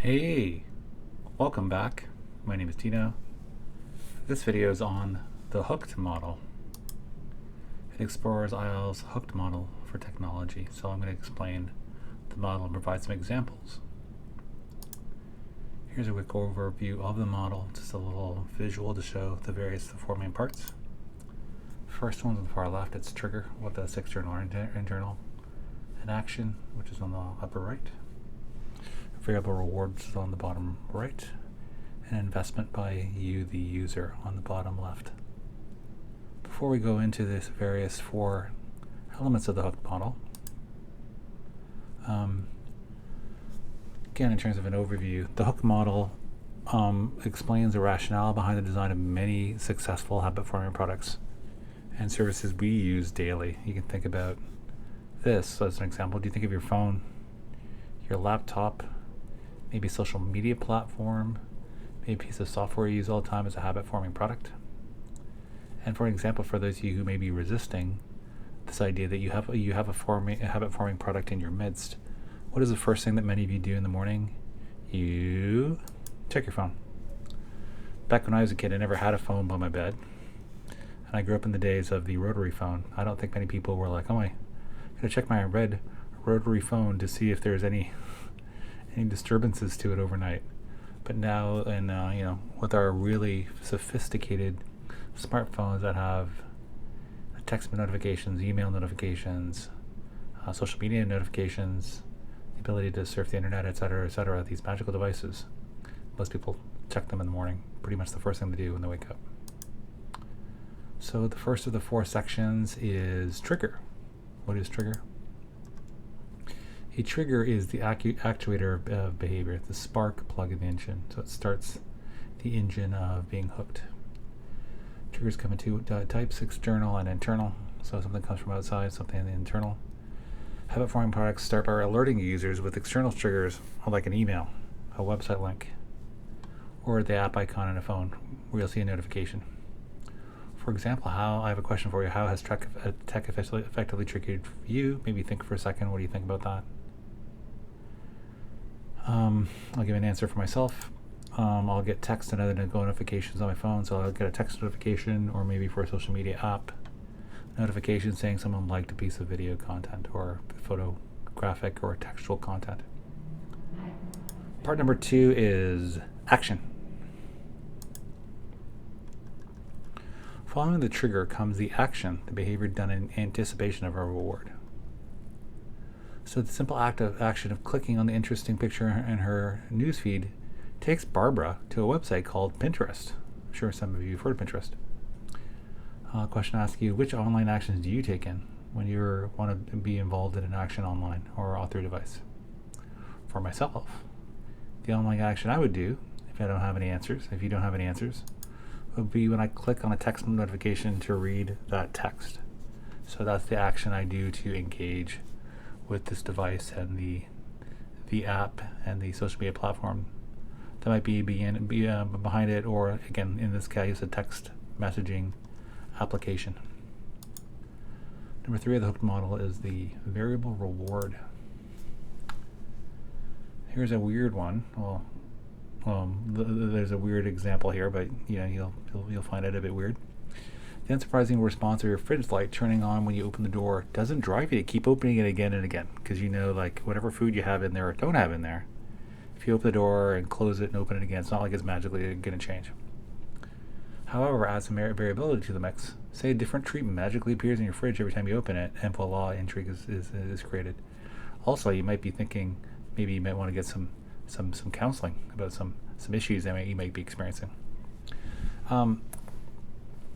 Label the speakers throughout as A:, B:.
A: Hey, welcome back. My name is Dino. This video is on the hooked model. It explores Eyal's hooked model for technology, so I'm going to explain the model and provide some examples. Here's a quick overview of the model, just a little visual to show the four main parts. First one on the far left, it's trigger, what that's external or internal, and action, which is on the upper right. Variable rewards on the bottom right, and investment by you, the user, on the bottom left. Before we go into this various four elements of the hooked model, again, in terms of an overview, the hooked model explains the rationale behind the design of many successful habit-forming products and services we use daily. You can think about this as an example. Do you think of your phone, your laptop, maybe a social media platform, maybe a piece of software you use all the time as a habit-forming product? And for example, for those of you who may be resisting this idea that you have a habit-forming product in your midst, what is the first thing that many of you do in the morning? You check your phone. Back when I was a kid, I never had a phone by my bed, and I grew up in the days of the rotary phone. I don't think many people were like, oh, I gotta check my red rotary phone to see if there's any disturbances to it overnight. But now, and with our really sophisticated smartphones that have text notifications, email notifications, social media notifications, the ability to surf the internet, etc., these magical devices, most people check them in the morning, pretty much the first thing they do when they wake up. So the first of the four sections is trigger. What is trigger? A trigger is the actuator of behavior, the spark plug in the engine. So it starts the engine of being hooked. Triggers come in two types, external and internal. So something comes from outside, something internal. Habit-forming products start by alerting users with external triggers, like an email, a website link, or the app icon on a phone, where you'll see a notification. For example, I have a question for you. How has tech effectively triggered you? Maybe think for a second. What do you think about that? I'll give an answer for myself. I'll get text and other notifications on my phone, so I'll get a text notification, or maybe for a social media app notification saying someone liked a piece of video content or photographic or textual content. Part number 2 is action. Following the trigger comes the action, the behavior done in anticipation of a reward. So the simple action of clicking on the interesting picture in her newsfeed takes Barbara to a website called Pinterest. I'm sure some of you have heard of Pinterest. Question asks you, which online actions do you take in when you want to be involved in an action online or through a device? For myself, the online action I would do, if you don't have any answers, would be when I click on a text notification to read that text. So that's the action I do to engage with this device and the app and the social media platform that might be behind it, or again, in this case, a text messaging application. Number 3 of the hooked model is the variable reward. Here's a weird one. There's a weird example here, but you'll find it a bit weird. The unsurprising response of your fridge light turning on when you open the door doesn't drive you to keep opening it again and again, because like whatever food you have in there or don't have in there, if you open the door and close it and open it again, it's not like it's magically going to change. However, add some variability to the mix. Say a different treatment magically appears in your fridge every time you open it, and voila, intrigue is created. Also, you might be thinking maybe you might want to get some counseling about some issues that you might be experiencing.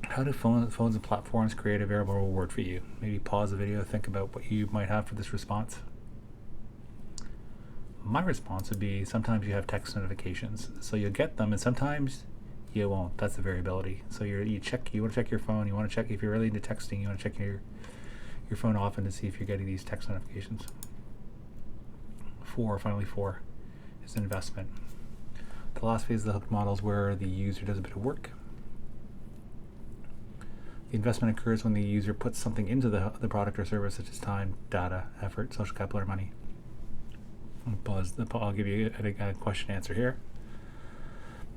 A: How do phones and platforms create a variable reward for you? Maybe pause the video, think about what you might have for this response. My response would be, sometimes you have text notifications, so you'll get them, and sometimes you won't. That's the variability. So you want to check your phone. You want to check, if you're really into texting, you want to check your phone often to see if you're getting these text notifications. Finally, 4 is investment. The last phase of the hooked model is where the user does a bit of work. The investment occurs when the user puts something into the product or service, such as time, data, effort, social capital, or money. I'll give you a question answer here.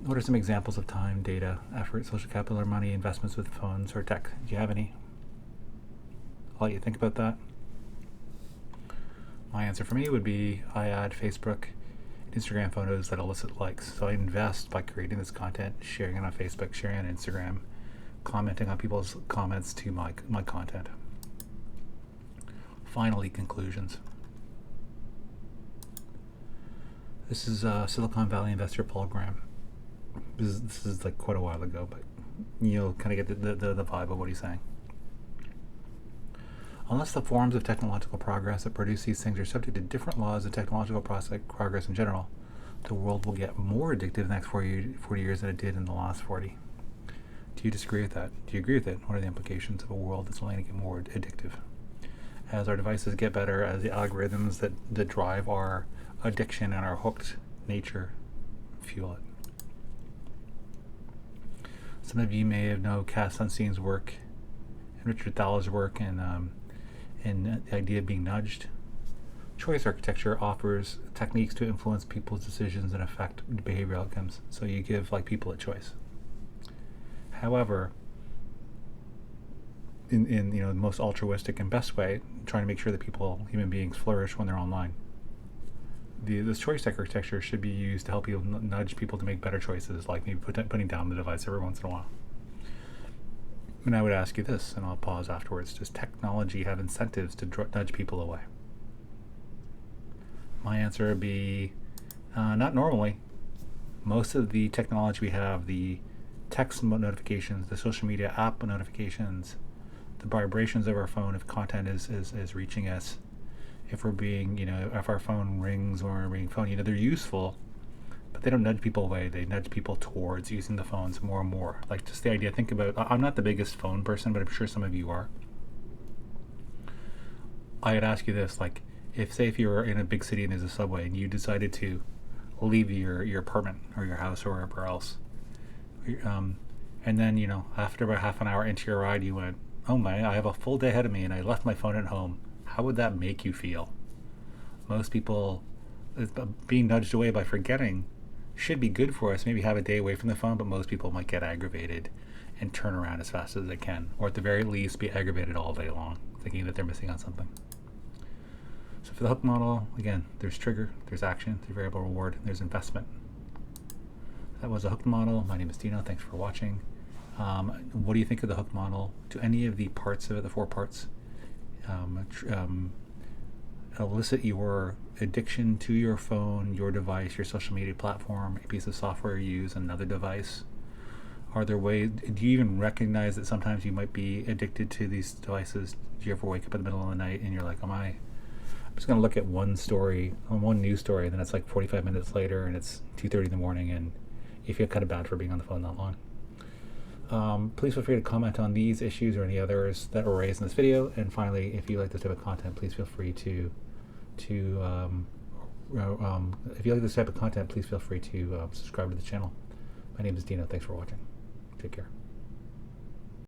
A: What are some examples of time, data, effort, social capital, or money investments with phones or tech? Do you have any? I'll let you think about that. My answer for me would be I add Facebook and Instagram photos that elicit likes. So I invest by creating this content, sharing it on Facebook, sharing it on Instagram, commenting on people's comments to my content. Finally, conclusions. This is Silicon Valley investor Paul Graham. This is like quite a while ago, but you'll kind of get the vibe of what he's saying. Unless the forms of technological progress that produce these things are subject to different laws of technological progress in general, the world will get more addictive in the next 40 years than it did in the last 40. Do you disagree with that? Do you agree with it? What are the implications of a world that's only going to get more addictive? As our devices get better, as the algorithms that drive our addiction and our hooked nature fuel it. Some of you may know Cass Sunstein's work and Richard Thaler's work and the idea of being nudged. Choice architecture offers techniques to influence people's decisions and affect behavioral outcomes. So you give people a choice. However, in the most altruistic and best way, trying to make sure that human beings flourish when they're online. This choice architecture should be used to help you nudge people to make better choices, like maybe putting down the device every once in a while. And I would ask you this, and I'll pause afterwards. Does technology have incentives to nudge people away? My answer would be not normally. Most of the technology we have, the text notifications, the social media app notifications, the vibrations of our phone, if content is reaching us, if we're being, if our phone rings or we're being phone, they're useful, but they don't nudge people away. They nudge people towards using the phones more and more. Like just the idea, think about, I'm not the biggest phone person, but I'm sure some of you are. I'd ask you this, if you were in a big city and there's a subway and you decided to leave your apartment or your house or wherever else, and then, after about half an hour into your ride, you went, oh my, I have a full day ahead of me and I left my phone at home. How would that make you feel? Most people, being nudged away by forgetting should be good for us. Maybe have a day away from the phone, but most people might get aggravated and turn around as fast as they can, or at the very least be aggravated all day long, thinking that they're missing on something. So for the hook model, again, there's trigger, there's action, there's variable reward, there's investment. That was a hook model. My name is Dino. Thanks for watching. What do you think of the hook model? Do any of the parts of it, the 4 parts, elicit your addiction to your phone, your device, your social media platform, a piece of software you use, another device? Are there ways, do you even recognize that sometimes you might be addicted to these devices? Do you ever wake up in the middle of the night and you're like, I'm just going to look at one news story, and then it's 45 minutes later and it's 2:30 in the morning and you feel kind of bad for being on the phone that long. Please feel free to comment on these issues or any others that were raised in this video. And finally, if you like this type of content, please feel free to subscribe to the channel. My name is Dino. Thanks for watching. Take care.